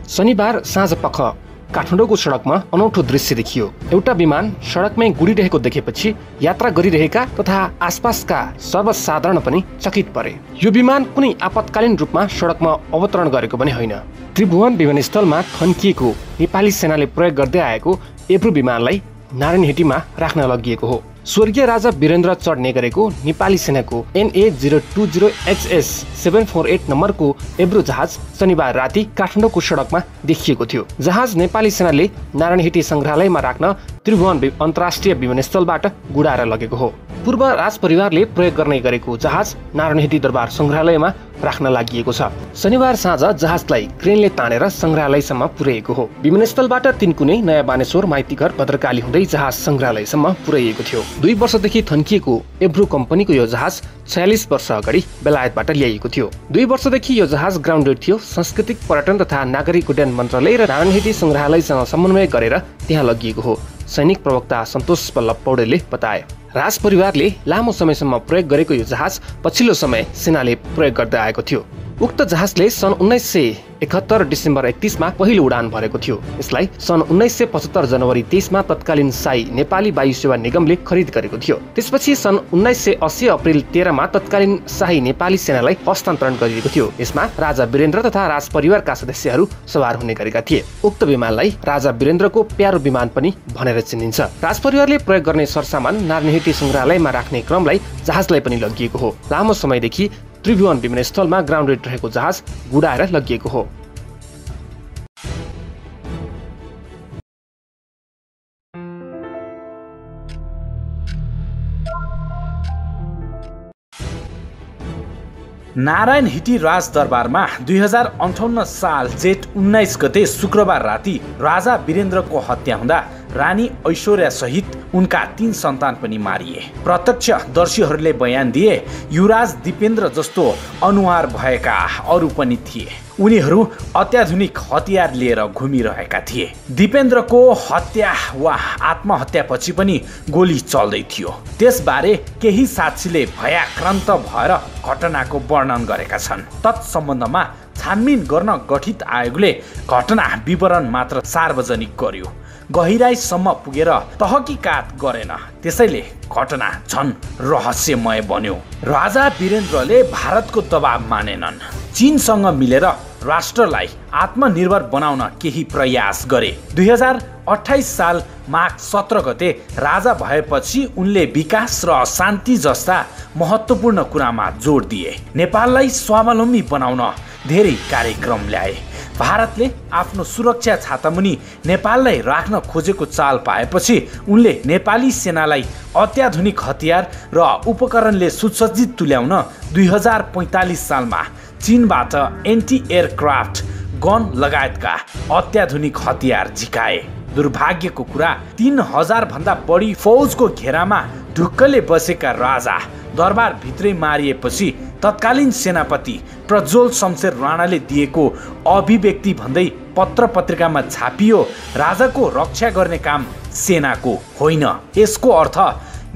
शनिबार साँझपख काठमाडौँको सडकमा अनौठो दृश्य देखियो। एउटा विमान सडकमै गुडिरहेको देखेपछि यात्रा गरिरहेका तथा आसपासका सर्वसाधारण पनि चकित परे। यो विमान कुनै आपतकालीन रूपमा सडकमा अवतरण गरेको पनि होइन। त्रिभुवन विमानस्थलमा खन्किएको नेपाली सेनाले प्रयोग गर्दै आएको एब्रो विमानलाई नारायणहिटीमा राख्न लगिएको हो। स्वर्गीय राजा वीरेन्द्र चढ्ने गरेको नेपाली सेनाको NA020HS 748 नम्बरको एब्रो जहाज शनिबार राति काठमाडौँको सडकमा देखिएको थियो। जहाज नेपाली सेनाले नारायणहिटी संग्रहालयमा राख्न त्रिभुवन अन्तर्राष्ट्रिय विमानस्थलबाट गुडाएर लगेको हो। पूर्व राजपरिवारले प्रयोग गर्ने गरेको जहाज नारायणहिटी दरबार संग्रहालयमा राख्न लागि छ। शनिबार साँझ जहाजलाई क्रेनले तानेर संग्रहालयसम्म पुर्याइएको हो। विमानस्थलबाट तिनकुने, नयाँ बानेश्वर, माइतीघर, भद्रकाली हुँदै जहाज संग्रहालयसम्म पुर्याइएको थियो। 2 वर्षदेखि थन्किएको एब्रो कम्पनीको यो जहाज 46 वर्ष अगाडि बेलायतबाट ल्याइएको थियो। 2 वर्षदेखि यो जहाज ग्राउन्डेड थियो। सांस्कृतिक पर्यटन तथा नागरिक उड्डयन मन्त्रालय र नारायणहिटी संग्रहालयसँग समन्वय गरेर त्यहाँ लगिएको हो। सैनिक प्रवक्ता सन्तोष बल्लभ पौडेलले बताए। राजपरिवारले लामो समयसम्म प्रयोग गरेको यो जहाज पछिल्लो समय सेनाले प्रयोग गर्दै आएको थियो। उक्त जहाजले सन् 1971 डिसेम्बर 31 मा पहिलो उडान भरेको थियो। यसलाई सन् 1975 जनवरी 23 मा तत्कालीन शाही नेपाली वायु सेवा निगमले खरिद गरेको थियो। त्यसपछि सन् 1980 अप्रिल 13 मा तत्कालीन शाही नेपाली सेनालाई हस्तान्तरण गरिएको थियो। यसमा राजा वीरेन्द्र तथा राजपरिवारका सदस्यहरू सवार हुने गरेका थिए। उक्त विमानलाई राजा वीरेन्द्रको प्यारो विमान पनि भनेर चिनिन्छ। राजपरिवारले प्रयोग गर्ने सरसामान नारायणहिटी संग्रहालयमा राख्ने क्रमलाई जहाजलाई पनि लगिएको हो। लामो समयदेखि त्रिभुवन विमानस्थलमा ग्राउन्डेड रहेको जहाज गुडाएर लगिएको हो। नारायणहिटी राजदरबारमा 2058 साल जेठ 19 गते शुक्रबार राति राजा वीरेन्द्रको हत्या हुँदा रानी ऐश्वर्या सहित उनका 3 सन्तान पनि मारिए। प्रत्यक्षदर्शीहरूले बयान दिए युवराज दिपेन्द्र जस्तो अनुहार भएका अरू पनि थिए। उनीहरू अत्याधुनिक हतियार लिएर घुमिरहेका थिए। दिपेन्द्रको हत्या वा आत्महत्यापछि पनि गोली चल्दै थियो। त्यसबारे केही साक्षीले भयाक्रान्त भएर घटनाको वर्णन गरेका छन्। तत्सम्बन्धमा छानबिन गर्न गठित आयोगले घटना विवरण मात्र सार्वजनिक गर्यो। गहिराईसम्म पुगेर तहकिकात गरेन। त्यसैले घटना झन् रहस्यमय बन्यो। राजा वीरेन्द्रले भारतको दबाब मानेनन्। चीनसँग मिलेर राष्ट्रलाई आत्मनिर्भर बनाउन केही प्रयास गरे। 2028 साल माघ 17 गते राजा भएपछि उनले विकास र शान्ति जस्ता महत्त्वपूर्ण कुरामा जोड दिए। नेपाललाई स्वावलम्बी बनाउन धेरै कार्यक्रम ल्याए। भारतले आफ्नो सुरक्षा छातामुनि नेपाललाई राख्न खोजेको चाल पाएपछि उनले नेपाली सेनालाई अत्याधुनिक हतियार र उपकरणले सुसज्जित तुल्याउन 2045 सालमा चीनबाट एन्टी एयरक्राफ्ट गन लगायतका अत्याधुनिक हतियार झिकाए। दुर्भाग्यको कुरा 3000 भन्दा बढी फौजको घेरामा ढुक्कले बसेका राजा दरबार भित्रै मारिएपछि तत्कालीन सेनापति प्रज्वल शमशेर राणाले दिएको अभिव्यक्ति भन्दै पत्र पत्रिकामा छापियो राजाको रक्षा गर्ने काम सेनाको होइन। यसको अर्थ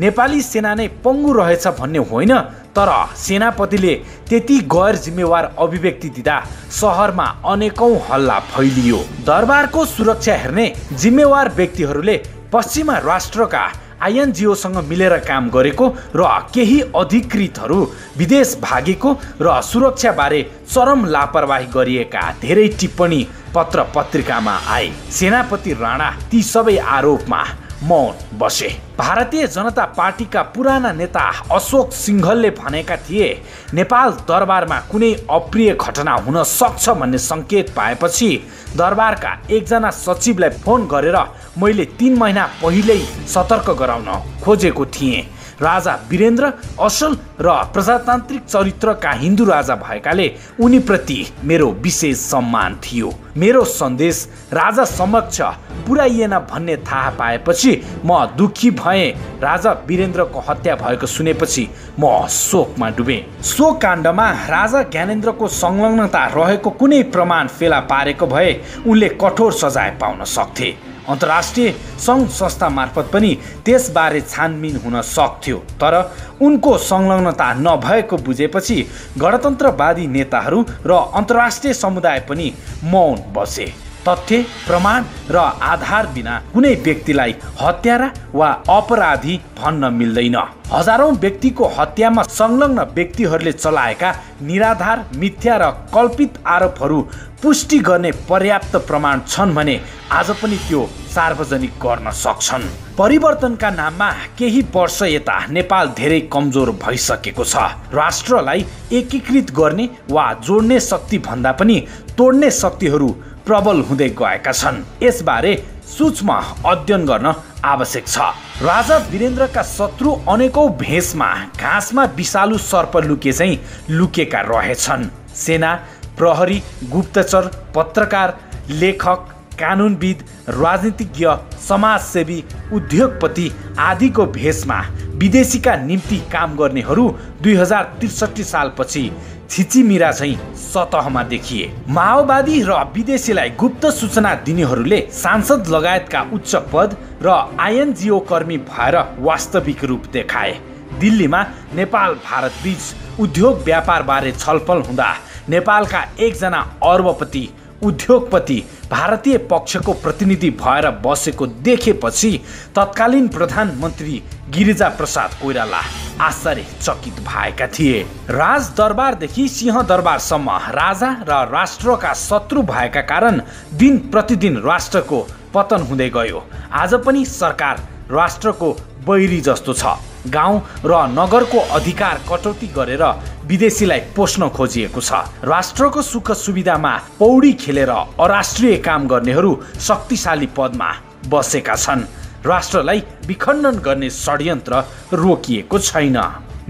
नेपाली सेना नै पङ्गु रहेछ भन्ने होइन, तर सेनापतिले त्यति गैर जिम्मेवार अभिव्यक्ति दिँदा सहरमा अनेकौं हल्ला फैलियो। दरबारको सुरक्षा हेर्ने जिम्मेवार व्यक्तिहरूले पश्चिमा राष्ट्रका INGO-सँग मिलेर काम गरेको र केही अधिकृतहरू विदेश भागेको र सुरक्षाबारे चरम लापरवाही गरिएका धेरै टिप्पणी पत्र पत्रिकामा आए। सेनापति राणा ती सबै आरोपमा मौन बसे। भारतीय जनता पार्टीका पुराना नेता अशोक सिंघलले भनेका थिए नेपाल दरबारमा कुनै अप्रिय घटना हुन सक्छ भन्ने संकेत पाएपछि दरबारका एकजना सचिवलाई फोन गरेर मैले 3 महिना पहिल्यै सतर्क गराउन खोजेको थिएँ। राजा वीरेन्द्र असल र प्रजातान्त्रिक चरित्रका हिन्दू राजा भएकाले उनीप्रति मेरो विशेष सम्मान थियो। मेरो सन्देश राजा समक्ष पुर्याइएन भन्ने थाहा पाएपछि म दुखी भएँ। राजा वीरेन्द्रको हत्या भएको सुनेपछि म शोकमा डुबेँ। सो काण्डमा राजा ज्ञानेन्द्रको संलग्नता रहेको कुनै प्रमाण फेला पारेको भए उनले कठोर सजाय पाउन सक्थे। अन्तर्राष्ट्रिय सङ्घ संस्था मार्फत पनि त्यसबारे छानबिन हुन सक्थ्यो, तर उनको संलग्नता नभएको बुझेपछि गणतन्त्रवादी नेताहरू र अन्तर्राष्ट्रिय समुदाय पनि मौन बसे। तथ्य, प्रमाण र आधार बिना कुनै व्यक्तिलाई हत्यारा वा अपराधी भन्न मिल्दैन। हजारौं व्यक्तिको हत्यामा संलग्न व्यक्तिहरूले चलाएका निराधार, मिथ्या र कल्पित आरोपहरू पुष्टि गर्ने पर्याप्त प्रमाण छन् भने आज पनि त्यो सार्वजनिक गर्न सक्छन्। परिवर्तनका नाममा केही वर्ष यता नेपाल धेरै कमजोर भइसकेको छ। राष्ट्रलाई एकीकृत गर्ने वा जोड्ने शक्ति भन्दा पनि तोड्ने शक्तिहरू प्रबल हुँदै गएका छन्। यसबारे सूक्ष्म अध्ययन गर्न आवश्यक छ। राजा वीरेन्द्रका शत्रु अनेकौं भेषमा घाँसमा विषालु सर्प लुके चाहिँ लुकेका रहेछन्। सेना, प्रहरी, गुप्तचर, पत्रकार, लेखक, कानुनविद, राजनीतिज्ञ, समाजसेवी, उद्योगपति आदिको भेषमा विदेशीका निम्ति काम गर्नेहरू 2063 सालपछि छिचिमिरा चाहिँ सतहमा देखिए। माओवादी र विदेशीलाई गुप्त सूचना दिनेहरूले सांसद लगायतका उच्च पद र आइएनजिओ कर्मी भएर वास्तविक रूप देखाए। दिल्लीमा नेपाल भारत बीच उद्योग व्यापार बारे छलफल हुँदा नेपालका एकजना अर्बपति उद्योगपति भारतीय पक्षको प्रतिनिधि भएर बसेको देखेपछि तत्कालीन प्रधानमन्त्री गिरिजा प्रसाद कोइराला आश्चर्यचकित भएका थिए। राजदरबारदेखि सिंहदरबारसम्म राजा र राष्ट्रका शत्रु भएका कारण दिन प्रतिदिन राष्ट्रको पतन हुँदै गयो। आज पनि सरकार राष्ट्रको बैरी जस्तो छ। गाउँ र नगरको अधिकार कटौती गरेर विदेशीलाई पोस्न खोजिएको छ। राष्ट्रको सुख सुविधामा पौडी खेलेर अराष्ट्रिय काम गर्नेहरू शक्तिशाली पदमा बसेका छन्। राष्ट्रलाई विखण्डन गर्ने षड्यन्त्र रोकिएको छैन।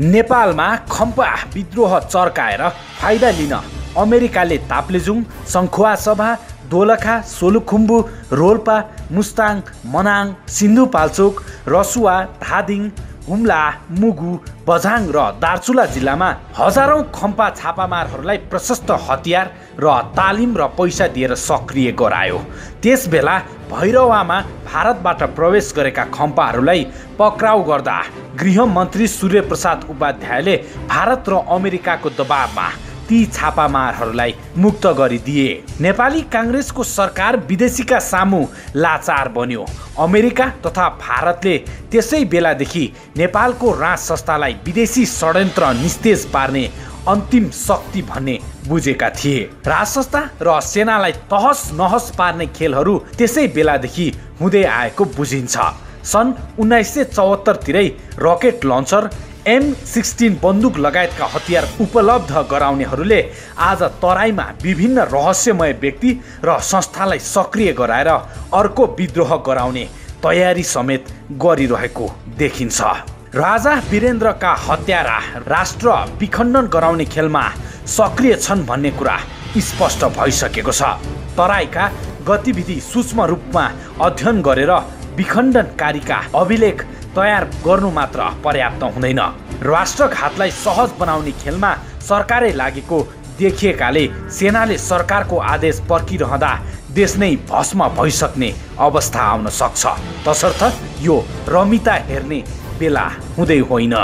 नेपालमा खम्पा विद्रोह चर्काएर फाइदा लिन अमेरिकाले ताप्लेजुङ, सङ्खुवासभा, दोलखा, सोलुखुम्बु, रोल्पा, मुस्ताङ, मनाङ, सिन्धुपाल्चोक, रसुवा, धादिङ, हुम्ला, मुगु, बझाङ र दार्चुला जिल्लामा हजारौं खम्पा छापामारहरूलाई प्रशस्त हतियार र तालिम र पैसा दिएर सक्रिय गरायो। त्यसबेला भैरवामा भारतबाट प्रवेश गरेका खम्पाहरूलाई पक्राउ गर्दा गृहमन्त्री सूर्यप्रसाद उपाध्यायले भारत र अमेरिकाको दबावमा ती छापामारहरूलाई मुक्त गरिदिए। नेपाली काङ्ग्रेसको सरकार विदेशीका सामु लाचार बन्यो। अमेरिका तथा भारतले त्यसै बेलादेखि नेपालको राज संस्थालाई विदेशी षड्यन्त्र निस्तेज पार्ने अन्तिम शक्ति भन्ने बुझेका थिए। राज संस्था र सेनालाई तहस नहस पार्ने खेलहरू त्यसै बेलादेखि हुँदै आएको बुझिन्छ। सन् 1974 तिरै रकेट लन्चर, M16 बन्दुक लगायतका हतियार उपलब्ध गराउनेहरूले आज तराईमा विभिन्न रहस्यमय व्यक्ति र संस्थालाई सक्रिय गराएर अर्को विद्रोह गराउने तयारी समेत गरिरहेको देखिन्छ। राजा वीरेन्द्रका हत्यारा राष्ट्र विखण्डन गराउने खेलमा सक्रिय छन् भन्ने कुरा स्पष्ट भइसकेको छ। तराईका गतिविधि सूक्ष्म रूपमा अध्ययन गरेर विखण्डनकारीका अभिलेख तयार गर्नु मात्र पर्याप्त हुँदैन। राष्ट्रघातलाई सहज बनाउने खेलमा सरकारै लागेको देखिएकाले सेनाले सरकारको आदेश पर्खिरहँदा देश नै भस्म भइसक्ने अवस्था आउन सक्छ। तसर्थ यो रमिता हेर्ने बेला हुँदै होइन।